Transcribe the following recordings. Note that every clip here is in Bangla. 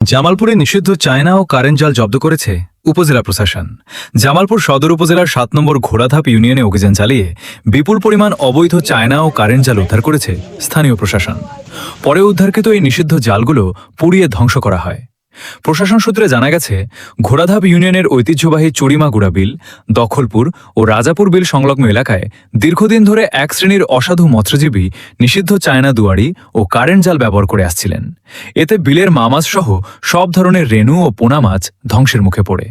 জামালপুরে নিষিদ্ধ চায়না ও কারেন্ট জাল জব্দ করেছে উপজেলা প্রশাসন। জামালপুর সদর উপজেলার ৭ নম্বর ঘোড়াধাপ ইউনিয়নে অভিযান চালিয়ে বিপুল পরিমাণ অবৈধ চায়না ও কারেন্ট জাল উদ্ধার করেছে স্থানীয় প্রশাসন। পরে উদ্ধারকৃত এই নিষিদ্ধ জালগুলো পুড়িয়ে ধ্বংস করা হয়। প্রশাসন সূত্রে জানা গেছে, ঘোড়াধাপ ইউনিয়নের ঐতিহ্যবাহী চুরিমাগুড়া বিল, দখলপুর ও রাজাপুর বিল সংলগ্ন এলাকায় দীর্ঘদিন ধরে এক শ্রেণীর অসাধু মৎস্যজীবী নিষিদ্ধ চায়না দুয়ারি ও কারেন্ট জাল ব্যবহার করে আসছিলেন। এতে বিলের মাছ সহ সব ধরনের রেণু ও পোনা মাছ ধ্বংসের মুখে পড়ে।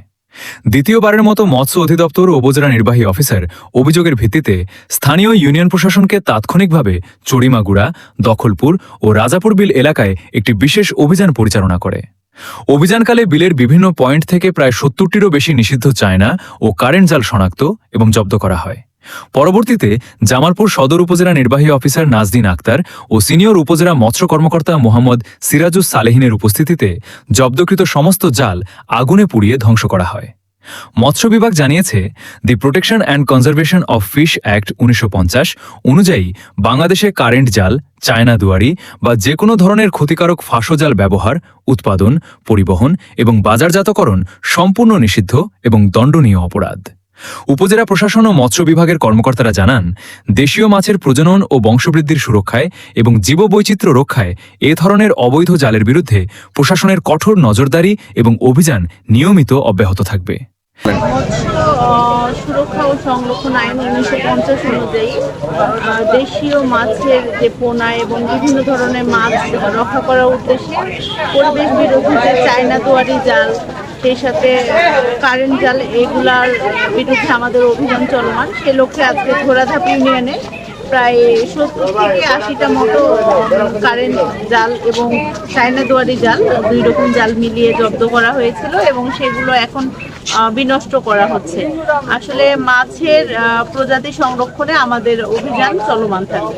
দ্বিতীয়বারের মতো মৎস্য অধিদপ্তর ও উপজেলা নির্বাহী অফিসার অভিযোগের ভিত্তিতে স্থানীয় ইউনিয়ন প্রশাসনকে তাৎক্ষণিকভাবে চুরিমাগুড়া, দখলপুর ও রাজাপুর বিল এলাকায় একটি বিশেষ অভিযান পরিচালনা করে। অভিযানকালে বিলের বিভিন্ন পয়েন্ট থেকে প্রায় ৭০টিরও বেশি নিষিদ্ধ চায়না ও কারেন্ট জাল শনাক্ত এবং জব্দ করা হয়। পরবর্তীতে জামালপুর সদর উপজেলা নির্বাহী অফিসার নাজদিন আক্তার ও সিনিয়র উপজেলা মৎস্য কর্মকর্তা মোহাম্মদ সিরাজুস সালেহিনের উপস্থিতিতে জব্দকৃত সমস্ত জাল আগুনে পুড়িয়ে ধ্বংস করা হয়। মৎস্য বিভাগ জানিয়েছে, দি protection and conservation of fish act ১৯৫০ অনুযায়ী বাংলাদেশে কারেন্ট জাল, চায়না দুয়ারি বা যে কোনো ধরনের ক্ষতিকারক ফাঁসজাল ব্যবহার, উৎপাদন, পরিবহন এবং বাজারজাতকরণ সম্পূর্ণ নিষিদ্ধ এবং দণ্ডনীয় অপরাধ। উপজেলা প্রশাসন ও মৎস্য বিভাগের কর্মকর্তারা জানান, দেশীয় মাছের প্রজনন ও বংশবৃদ্ধির সুরক্ষায় এবং জীববৈচিত্র্য রক্ষায় এ ধরনের অবৈধ জালের বিরুদ্ধে প্রশাসনের কঠোর নজরদারি এবং অভিযান নিয়মিত অব্যাহত থাকবে। মৎস্য সুরক্ষা ও সংরক্ষণ আইন ১৯৫০ অনুযায়ী দেশীয় মাছের যে পোনা এবং বিভিন্ন ধরনের মাছ রক্ষা করার উদ্দেশ্যে পরিবেশ বিরোধী যে চায়না দুয়ারি জাল, সেই সাথে কারেন্ট জাল, এগুলার বিরুদ্ধে আমাদের অভিযান চলমান। সে লক্ষ্যে আজকে ঘোড়াধাপ ইউনিয়নে প্রায় ৭০ থেকে ৮০টা মতো কারেন্ট জাল এবং চায়না দুয়ারি জাল, দুই রকম জাল মিলিয়ে জব্দ করা হয়েছিল এবং সেগুলো এখন বিনষ্ট করা হচ্ছে। আসলে মাছের প্রজাতি সংরক্ষণে আমাদের অভিযান চলমান থাকবে।